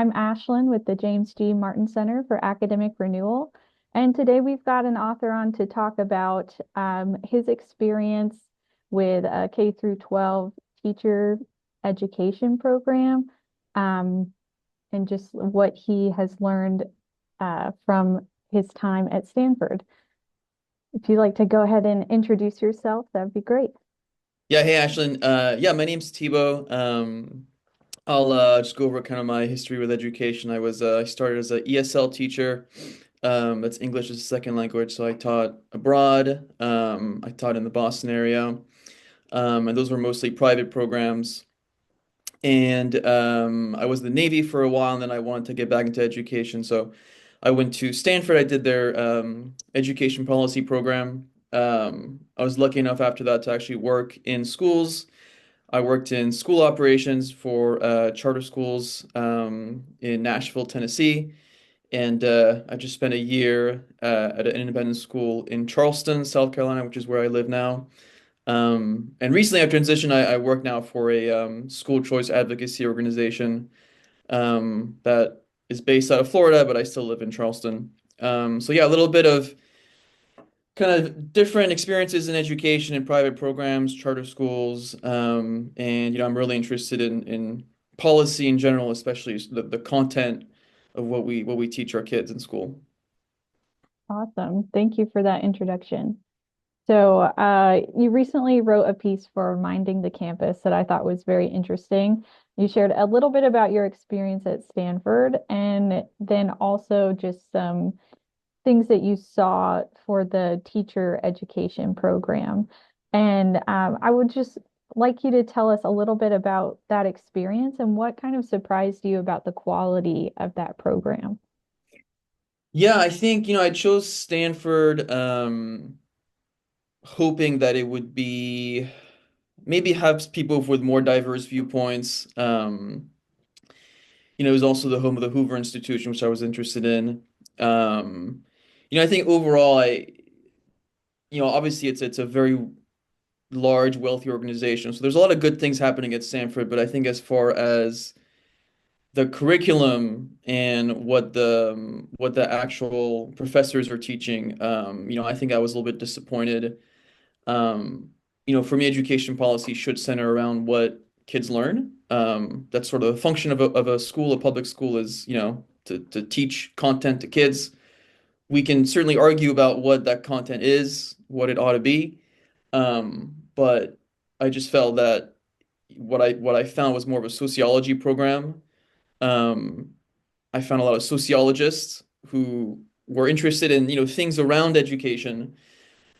I'm Ashlyn with the James G. Martin Center for Academic Renewal. And today we've got an author on to talk about his experience with a K through 12 teacher education program, um, and just what he has learned from his time at Stanford. If you'd like to go ahead and introduce yourself, that'd be great. Yeah, hey Ashlyn. Yeah, my name's Thibaut. I'll just go over kind of my history with education. I started as a ESL teacher. That's English as a second language. So I taught abroad. I taught in the Boston area, and those were mostly private programs. And I was in the Navy for a while, and then I wanted to get back into education. So I went to Stanford. I did their education policy program. I was lucky enough after that to actually work in schools. I worked in school operations for charter schools in Nashville, Tennessee, and I just spent a year at an independent school in Charleston, South Carolina, which is where I live now. And recently I transitioned. I work now for a school choice advocacy organization that is based out of Florida, but I still live in Charleston. So yeah, a little bit of kind of different experiences in education and private programs, charter schools, and I'm really interested in policy in general, especially the content of what we teach our kids in school. Awesome. Thank you for that introduction. So, you recently wrote a piece for Minding the Campus that I thought was very interesting. You shared a little bit about your experience at Stanford and then also just some things that you saw for the teacher education program. And I would just like you to tell us a little bit about that experience and what kind of surprised you about the quality of that program. Yeah, I think, I chose Stanford, hoping that it would be maybe have people with more diverse viewpoints. It was also the home of the Hoover Institution, which I was interested in. Um, I think overall, obviously it's a very large, wealthy organization. So there's a lot of good things happening at Stanford, but I think as far as the curriculum and what the actual professors are teaching, I think I was a little bit disappointed. Um, for me, education policy should center around what kids learn. That's sort of the function of a school, a public school is, to teach content to kids. We can certainly argue about what that content is, what it ought to be. But I just felt that what I found was more of a sociology program. Um, I found a lot of sociologists who were interested in, things around education,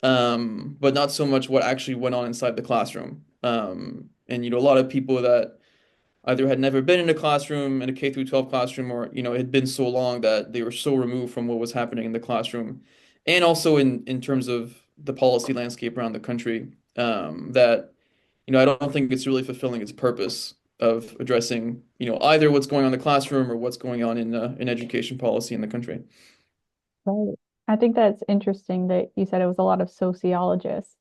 but not so much what actually went on inside the classroom. And a lot of people that either had never been in a classroom, in a K through 12 classroom, or it had been so long that they were so removed from what was happening in the classroom, and also in terms of the policy landscape around the country, that I don't think it's really fulfilling its purpose of addressing either what's going on in the classroom or what's going on in education policy in the country. Right. I think that's interesting that you said it was a lot of sociologists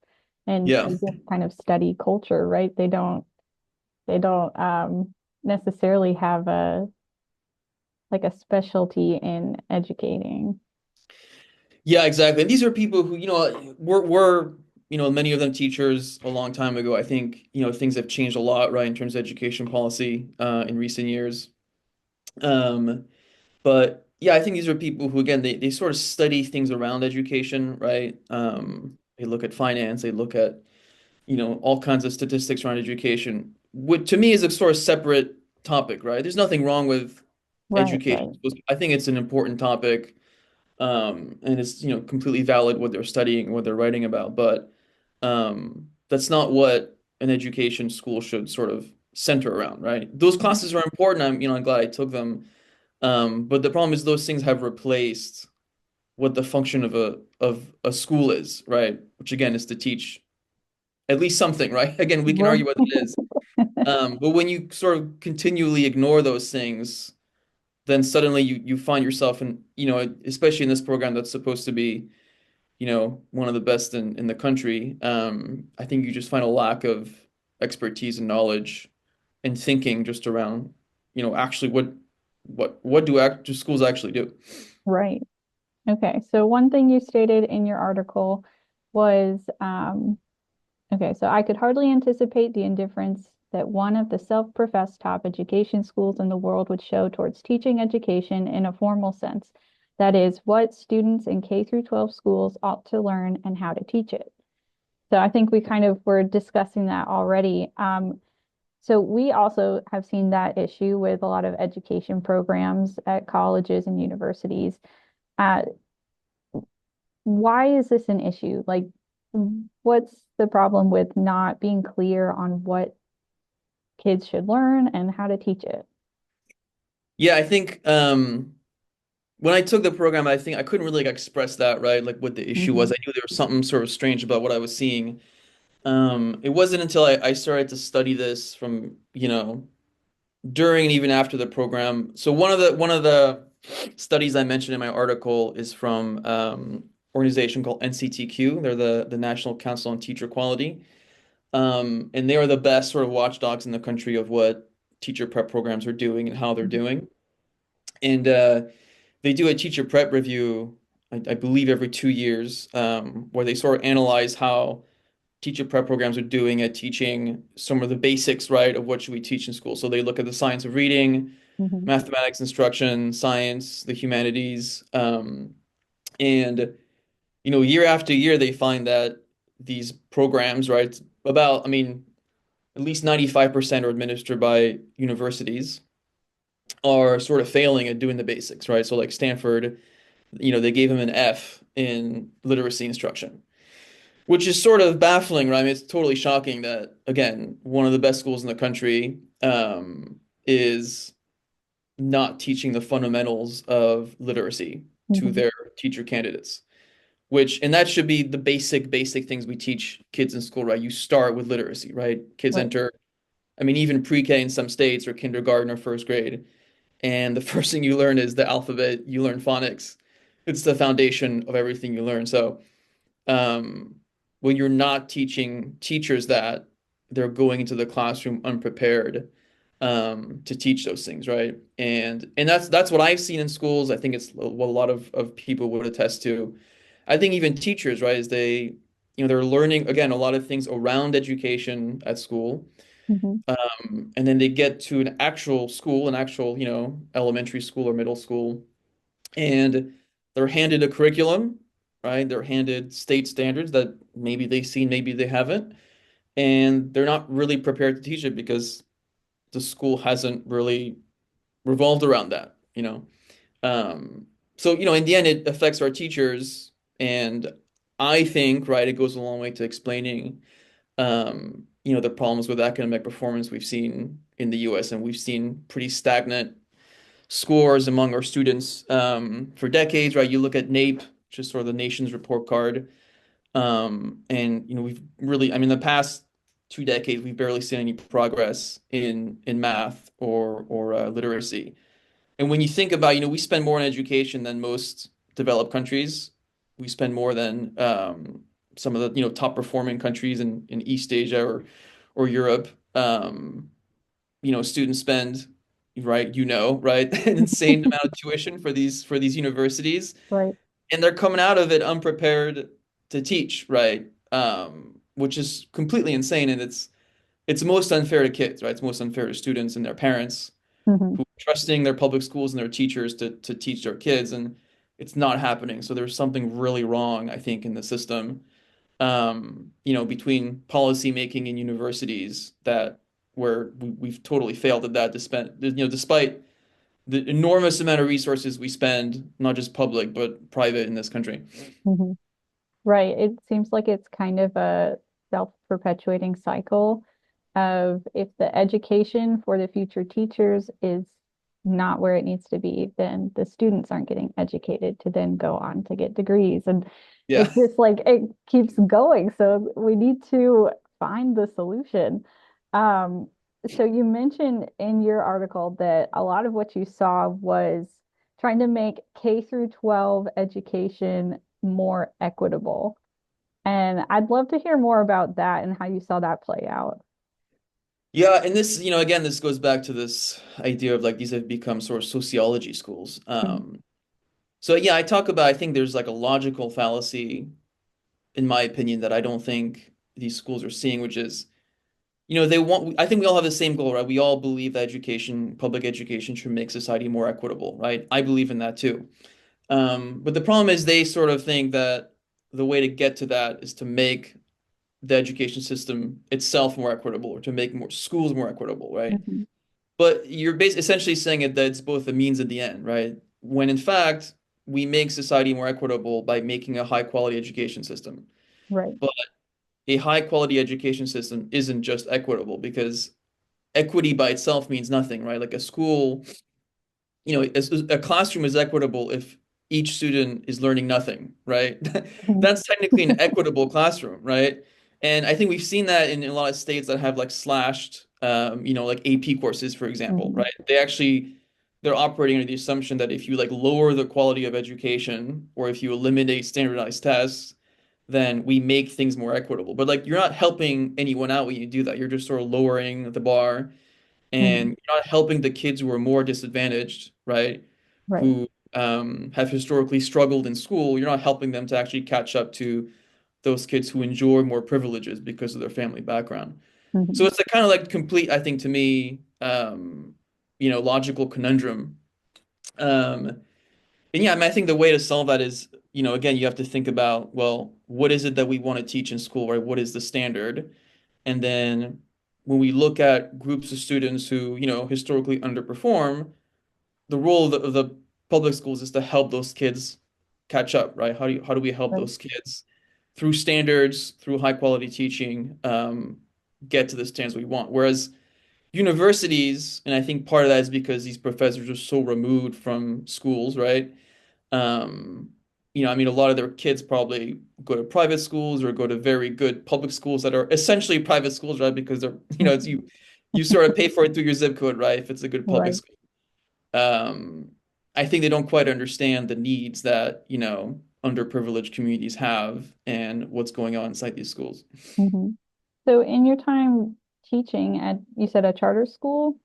and Yeah. they just kind of study culture, right? They don't necessarily have a like a specialty in educating. Yeah, exactly. And these are people who, were many of them teachers a long time ago. I think, things have changed a lot, right, in terms of education policy in recent years. Um, but yeah, I think these are people who, again, they sort of study things around education, right? They look at finance, they look at, all kinds of statistics around education, which to me is a sort of separate topic, right? There's nothing wrong with Right, education. right. I think it's an important topic, and it's completely valid what they're studying, what they're writing about, but that's not what an education school should sort of center around, right? Those classes are important. I'm glad I took them, but the problem is those things have replaced what the function of a school is, right? Which again is to teach at least something, right? Again, we can Right. argue what that is, but when you sort of continually ignore those things, then suddenly you find yourself in, especially in this program that's supposed to be, one of the best in the country. I think you just find a lack of expertise and knowledge and thinking just around, actually what do act do schools actually do? Right. Okay. So one thing you stated in your article was, okay, so I could hardly anticipate the indifference that one of the self-professed top education schools in the world would show towards teaching education in a formal sense. That is, what students in K through 12 schools ought to learn and how to teach it. So I think we kind of were discussing that already. So we also have seen that issue with a lot of education programs at colleges and universities. Uh, why is this an issue? Like, what's the problem with not being clear on what kids should learn and how to teach it? Yeah, I think when I took the program, I think I couldn't really like, express that, right? Like what the issue was. Hmm. I knew there was something sort of strange about what I was seeing. It wasn't until I started to study this from, during and even after the program. So one of the studies I mentioned in my article is from organization called NCTQ. They're the National Council on Teacher Quality. And they are the best sort of watchdogs in the country of what teacher prep programs are doing and how they're doing. And they do a teacher prep review, I believe, every 2 years, where they sort of analyze how teacher prep programs are doing at teaching some of the basics, right, of what should we teach in school. So they look at the science of reading, Hmm. mathematics instruction, science, the humanities, and year after year they find that these programs, right, about, I mean, at least 95% are administered by universities, are sort of failing at doing the basics, right? So like Stanford, they gave him an F in literacy instruction, which is sort of baffling, right? I mean, it's totally shocking that, again, one of the best schools in the country is not teaching the fundamentals of literacy to Hmm. their teacher candidates, and that should be the basic things we teach kids in school, right? You start with literacy, right? Kids Right. enter, I mean, even pre-K in some states or kindergarten or first grade. And the first thing you learn is the alphabet, you learn phonics. It's the foundation of everything you learn. So, um, when you're not teaching teachers that, they're going into the classroom unprepared to teach those things, right? And that's what I've seen in schools. I think it's what a lot of people would attest to. I think even teachers, right, is they're learning again a lot of things around education at school, Hmm. and then they get to an actual school, an actual elementary school or middle school, and they're handed a curriculum, right? They're handed state standards that maybe they've seen, maybe they haven't, and they're not really prepared to teach it because the school hasn't really revolved around that, you know. So, in the end, it affects our teachers, and I think, right, it goes a long way to explaining, the problems with academic performance we've seen in the US, and we've seen pretty stagnant scores among our students for decades, right? You look at NAEP, just sort of the nation's report card, and we've really, I mean, the past 2 decades, we've barely seen any progress in math or literacy. And when you think about, we spend more on education than most developed countries. We spend more than some of the, top performing countries in East Asia or Europe. Students spend, right, right, an insane amount of tuition for these universities, Right. and they're coming out of it unprepared to teach, right? Which is completely insane, and it's most unfair to kids, right? It's most unfair to students and their parents Hmm. who are trusting their public schools and their teachers to teach their kids, and it's not happening. So there's something really wrong, I think, in the system, between policy making and universities that where we've totally failed at that, despite the enormous amount of resources we spend, not just public, but private in this country. Hmm. Right. It seems like it's kind of a self-perpetuating cycle of if the education for the future teachers is not where it needs to be, then the students aren't getting educated to then go on to get degrees. And Yeah. it's just like it keeps going. So we need to find the solution. Um, so you mentioned in your article that a lot of what you saw was trying to make K through 12 education more equitable. And I'd love to hear more about that and how you saw that play out. Yeah, and this, again, this goes back to this idea of like these have become sort of sociology schools. Mhm. So yeah, I think there's like a logical fallacy, in my opinion, that I don't think these schools are seeing, which is, I think we all have the same goal, right? We all believe that public education should make society more equitable, right? I believe in that too. But the problem is they sort of think that the way to get to that is to make the education system itself more equitable or to make more schools more equitable, right? Mhm. But you're essentially saying it that it's both the means and the end, right? When in fact, we make society more equitable by making a high quality education system. Right. But a high quality education system isn't just equitable because equity by itself means nothing, right? Like a school, a classroom is equitable if each student is learning nothing, right? Mhm. That's technically an equitable classroom, right? And I think we've seen that in a lot of states that have like slashed, like AP courses, for example, Mhm. right? They're operating under the assumption that if you like lower the quality of education or if you eliminate standardized tests, then we make things more equitable. But like you're not helping anyone out when you do that. You're just sort of lowering the bar and Mhm. you're not helping the kids who are more disadvantaged, right? Right. Who have historically struggled in school. You're not helping them to actually catch up to those kids who enjoy more privileges because of their family background. So Mhm. it's a kind of like complete, I think, to me, logical conundrum. Um, and yeah, I mean, I think the way to solve that is, again, you have to think about, well, what is it that we want to teach in school, right? What is the standard? And then when we look at groups of students who, historically underperform, the role of the public schools is to help those kids catch up, right? How do we help Right. those kids through standards, through high quality teaching, get to the standards we want? Whereas universities, and I think part of that is because these professors are so removed from schools, right? Um, I mean, a lot of their kids probably go to private schools or go to very good public schools that are essentially private schools, right? Because they're, it's Mhm. you sort of pay for it through your zip code, right? If it's a good public Right. school. Um, I think they don't quite understand the needs that, underprivileged communities have and what's going on inside these schools. Mhm. So in your time teaching at, you said a charter school,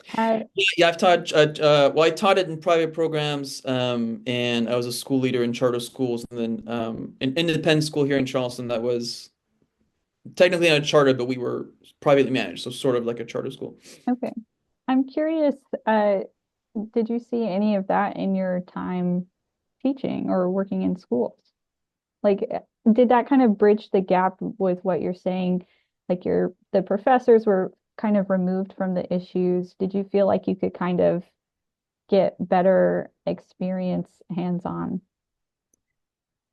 had, Yeah, I taught it in private programs, and I was a school leader in charter schools, and then an independent school here in Charleston that was technically not a charter, but we were privately managed, so sort of like a charter school. okay. I'm curious, uh, did you see any of that in your time teaching or working in schools? Like, did that kind of bridge the gap with what you're saying? Like the professors were kind of removed from the issues. Did you feel like you could kind of get better experience hands-on?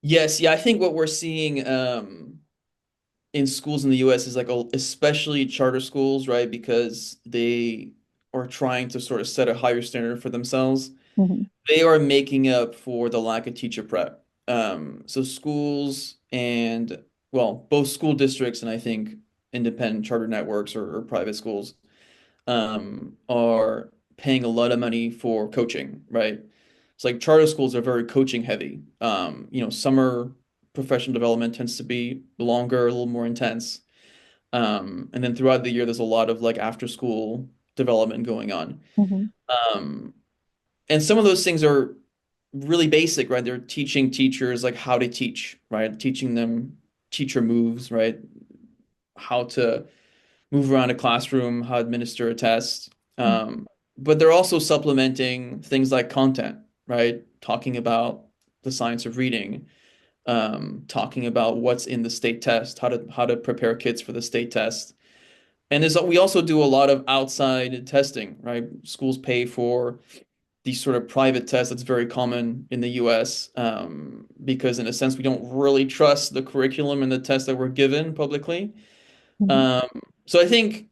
Yes, yeah, I think what we're seeing in schools in the US is like especially charter schools, right? Because they are trying to sort of set a higher standard for themselves. Hmm. They are making up for the lack of teacher prep. So schools and, well, both school districts and I think independent charter networks or private schools are paying a lot of money for coaching, right? It's like charter schools are very coaching heavy. Summer professional development tends to be longer, a little more intense. And then throughout the year, there's a lot of like after school development going on. Hmm. Um, and some of those things are really basic, right? They're teaching teachers like how to teach, right? Teaching them teacher moves, right? How to move around a classroom, how to administer a test. But they're also supplementing things like content, right? Talking about the science of reading, talking about what's in the state test, how to prepare kids for the state test. And we also do a lot of outside testing, right? Schools pay for these sort of private tests that's very common in the US, because in a sense we don't really trust the curriculum and the tests that we're given publicly. Hmm. Um, so I think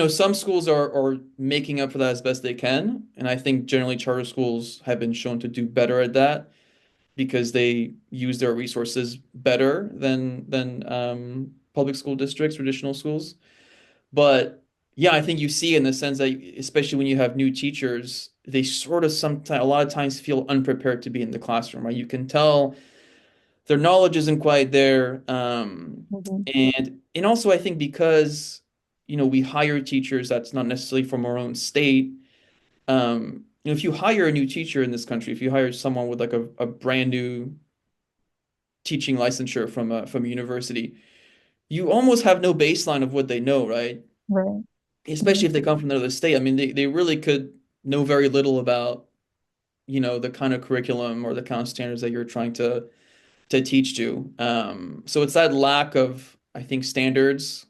some schools are making up for that as best they can, and I think generally charter schools have been shown to do better at that because they use their resources better than public school districts, traditional schools. But yeah, I think you see in the sense that especially when you have new teachers, they sort of sometimes a lot of times feel unprepared to be in the classroom, right? You can tell their knowledge isn't quite there, Hmm. and also I think because we hire teachers that's not necessarily from our own state. If you hire a new teacher in this country, if you hire someone with like a brand new teaching licensure from a university, you almost have no baseline of what they know, right? Right. Especially Mhm. if they come from another state. I mean, they really could know very little about, the kind of curriculum or the kind of standards that you're trying to teach to. So it's that lack of, I think, standards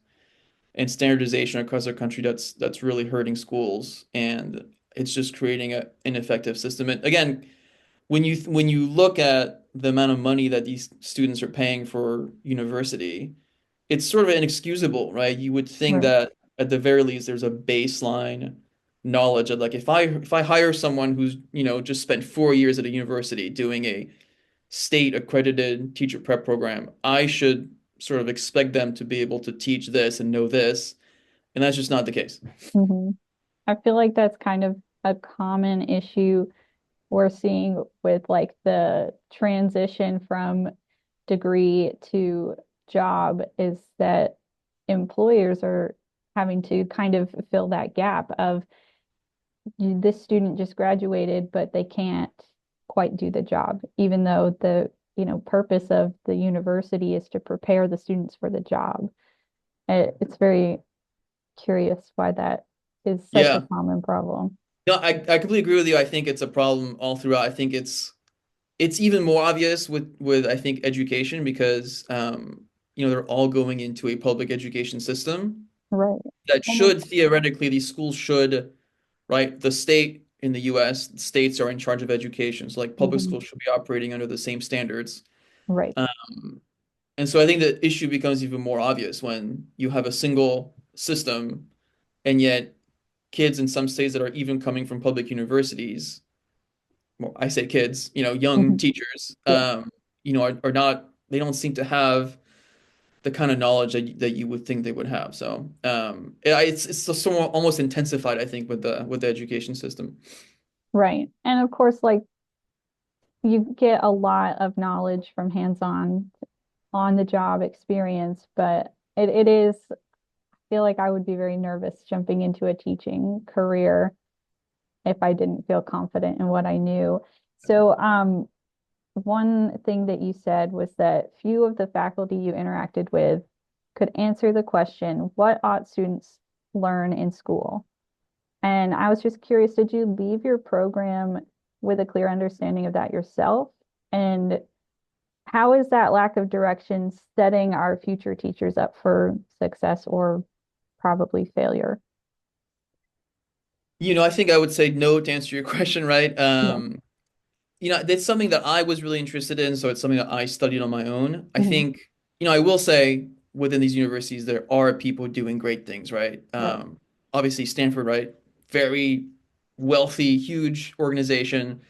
and standardization across our country that's really hurting schools, and it's just creating an ineffective system. And again, when you look at the amount of money that these students are paying for university, it's sort of inexcusable, right? You would think Right. that at the very least there's a baseline knowledge of like if I hire someone who's, just spent 4 years at a university doing a state accredited teacher prep program, I should sort of expect them to be able to teach this and know this, and that's just not the case. Hmm. I feel like that's kind of a common issue we're seeing with like the transition from degree to job is that employers are having to kind of fill that gap of this student just graduated, but they can't quite do the job, even though the, purpose of the university is to prepare the students for the job. It's very curious why that is such a Yeah. common problem. No, I completely agree with you. I think it's a problem all throughout. I think it's even more obvious with I think education because they're all going into a public education system Right. that Almost. should theoretically these schools should, right? The state in the US, states are in charge of education. So like public Mhm. schools should be operating under the same standards. Right. Um, and so I think the issue becomes even more obvious when you have a single system and yet kids in some states that are even coming from public universities, well, I say kids, young Mhm. teachers, Yeah. are not, they don't seem to have the kind of knowledge that you would think they would have. So, it's so almost intensified, I think, with the education system. Right. And of course, like you get a lot of knowledge from hands-on on the job experience, but it is, I feel like I would be very nervous jumping into a teaching career if I didn't feel confident in what I knew. So, one thing that you said was that few of the faculty you interacted with could answer the question, what ought students learn in school? And I was just curious, did you leave your program with a clear understanding of that yourself? And how is that lack of direction setting our future teachers up for success or probably failure? I think I would say no to answer your question, right? Yeah. That's something that I was really interested in, so it's something that I studied on my own. I Hmm. think, I will say within these universities there are people doing great things, right? Right. Obviously Stanford, right? Very wealthy, huge organization.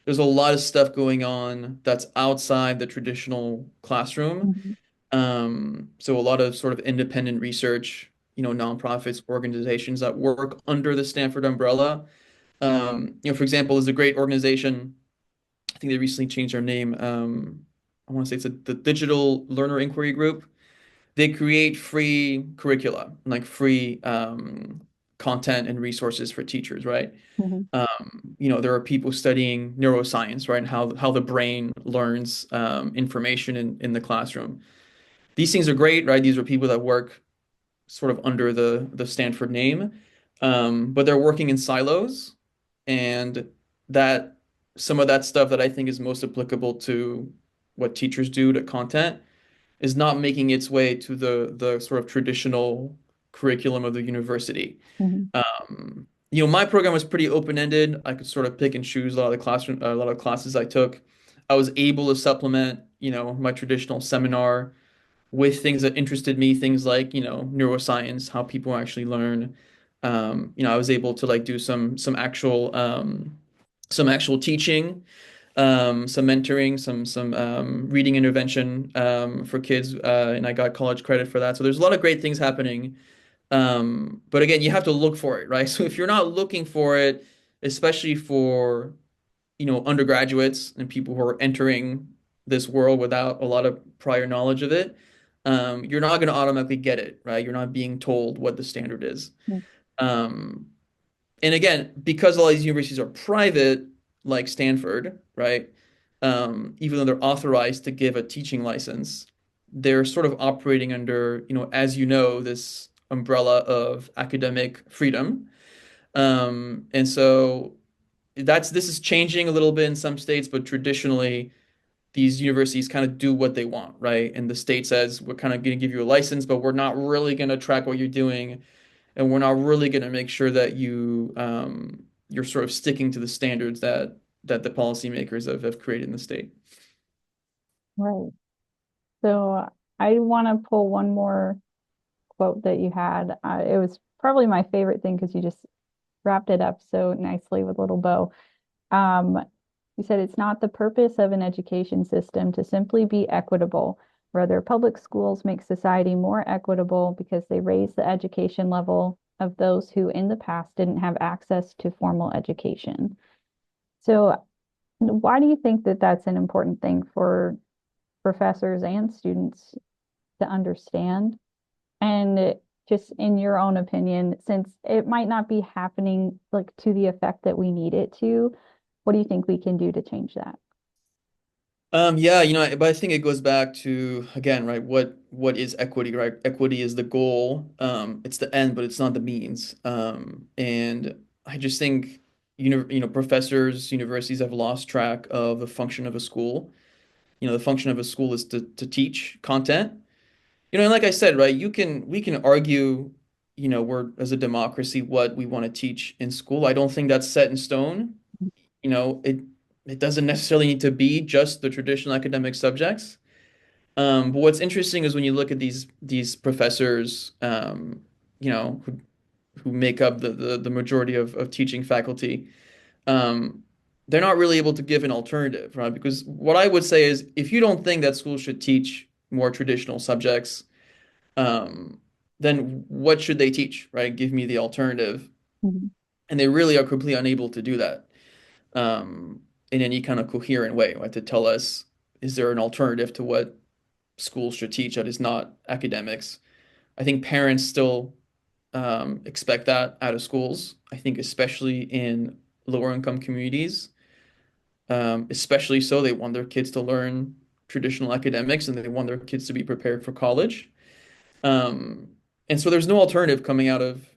There's a lot of stuff going on that's outside the traditional classroom. Hmm. So a lot of sort of independent research, nonprofits, organizations that work under the Stanford umbrella. For example, there's a great organization. I think they recently changed their name. I want to say it's the Digital Learner Inquiry Group. They create free curricula, like free content and resources for teachers, right? Hmm. There are people studying neuroscience, right, and how the brain learns information in the classroom. These things are great, right? These are people that work sort of under the Stanford name, but they're working in silos, and that some of that stuff that I think is most applicable to what teachers do to content is not making its way to the sort of traditional curriculum of the university. Hmm. My program was pretty open-ended. I could sort of pick and choose a lot of classes I took. I was able to supplement, my traditional seminar with things that interested me, things like, neuroscience, how people actually learn. I was able to like do some actual teaching, some mentoring, some reading intervention for kids, and I got college credit for that. So there's a lot of great things happening. But again, you have to look for it, right? So if you're not looking for it, especially for, undergraduates and people who are entering this world without a lot of prior knowledge of it, you're not going to automatically get it, right? You're not being told what the standard is. Um, and again, because all these universities are private, like Stanford, right? Even though they're authorized to give a teaching license, they're sort of operating under, as you know, this umbrella of academic freedom. And so this is changing a little bit in some states, but traditionally these universities kind of do what they want, right? And the state says we're kind of going to give you a license, but we're not really going to track what you're doing, and we're not really going to make sure that you're sort of sticking to the standards that the policymakers have created in the state. Right. So I want to pull one more quote that you had. It was probably my favorite thing because you just wrapped it up so nicely with a little bow. Um, you said it's not the purpose of an education system to simply be equitable. Rather, public schools make society more equitable because they raise the education level of those who in the past didn't have access to formal education. So, why do you think that that's an important thing for professors and students to understand? And just in your own opinion, since it might not be happening like to the effect that we need it to, what do you think we can do to change that? Yeah, but I think it goes back to again, right? What is equity, right? Equity is the goal. It's the end, but it's not the means. And I just think professors, universities have lost track of the function of a school. The function of a school is to teach content. And like I said, right, we can argue, we're as a democracy what we want to teach in school. I don't think that's set in stone. It doesn't necessarily need to be just the traditional academic subjects. But what's interesting is when you look at these professors, who make up the majority of teaching faculty, um, they're not really able to give an alternative, right? Because what I would say is if you don't think that schools should teach more traditional subjects, um, then what should they teach, right? Give me the alternative. Mhm. And they really are completely unable to do that in any kind of coherent way, right? To tell us, is there an alternative to what schools should teach that is not academics? I think parents still expect that out of schools. I think especially in lower income communities, especially so, they want their kids to learn traditional academics and they want their kids to be prepared for college. Um, and so there's no alternative coming out of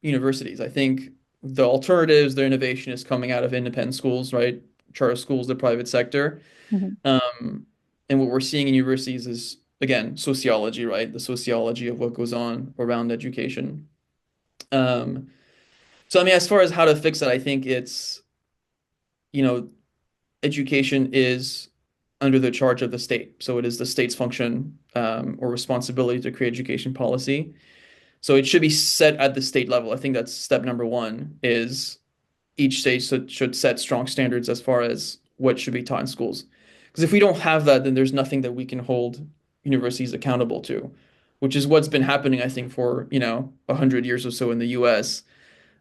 universities. I think the alternatives, the innovation is coming out of independent schools, right? Charter schools, the private sector. Mhm. Um, and what we're seeing in universities is, again, sociology, right? The sociology of what goes on around education. Um, so, I mean, as far as how to fix it, I think it's, you know, education is under the charge of the state. So it is the state's function or responsibility to create education policy. So it should be set at the state level. I think that's step number one is each state should set strong standards as far as what should be taught in schools. Because if we don't have that, then there's nothing that we can hold universities accountable to, which is what's been happening, I think, for, 100 years or so in the US.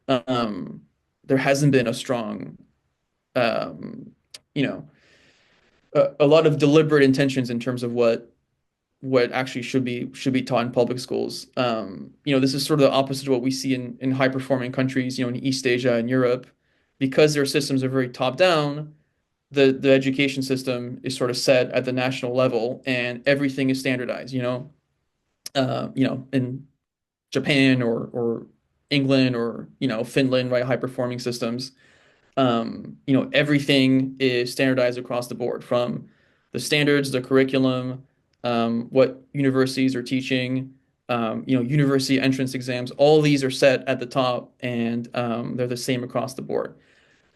Um, there hasn't been a strong, um, you know, a lot of deliberate intentions in terms of what actually should be taught in public schools. This is sort of the opposite of what we see in high performing countries, in East Asia and Europe, because their systems are very top down. The education system is sort of set at the national level, and everything is standardized. In Japan or England or Finland, right, high performing systems. Everything is standardized across the board from the standards, the curriculum, what universities are teaching, university entrance exams, all these are set at the top and they're the same across the board.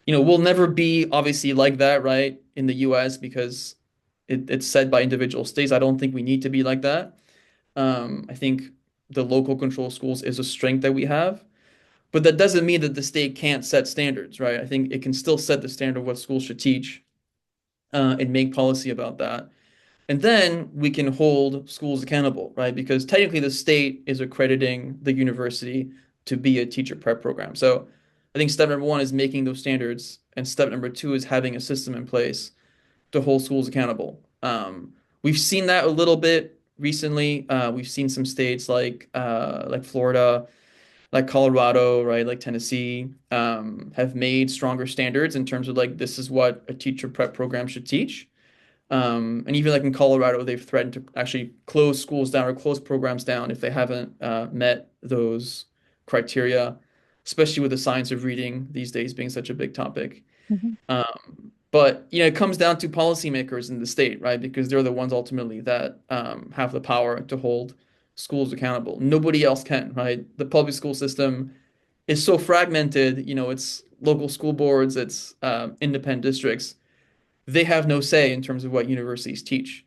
We'll never be obviously like that, right, in the US because it's set by individual states. I don't think we need to be like that. I think the local control schools is a strength that we have. But that doesn't mean that the state can't set standards, right? I think it can still set the standard of what schools should teach and make policy about that. And then we can hold schools accountable, right? Because technically the state is accrediting the university to be a teacher prep program. So I think step number one is making those standards, and step number two is having a system in place to hold schools accountable. We've seen that a little bit recently. We've seen some states like Florida, like Colorado, right, like Tennessee, have made stronger standards in terms of like this is what a teacher prep program should teach. And even like in Colorado, they've threatened to actually close schools down or close programs down if they haven't met those criteria, especially with the science of reading these days being such a big topic. Mhm. But it comes down to policymakers in the state, right? Because they're the ones ultimately that have the power to hold schools accountable. Nobody else can, right? The public school system is so fragmented. It's local school boards, it's independent districts. They have no say in terms of what universities teach.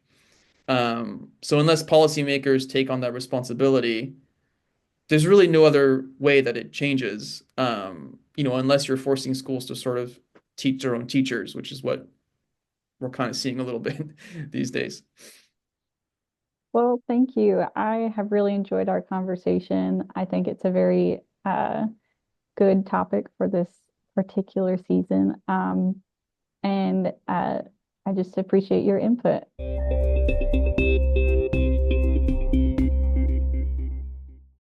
So unless policymakers take on that responsibility, there's really no other way that it changes. Unless you're forcing schools to sort of teach their own teachers, which is what we're kind of seeing a little bit these days. Well, thank you. I have really enjoyed our conversation. I think it's a very good topic for this particular season. And I just appreciate your input.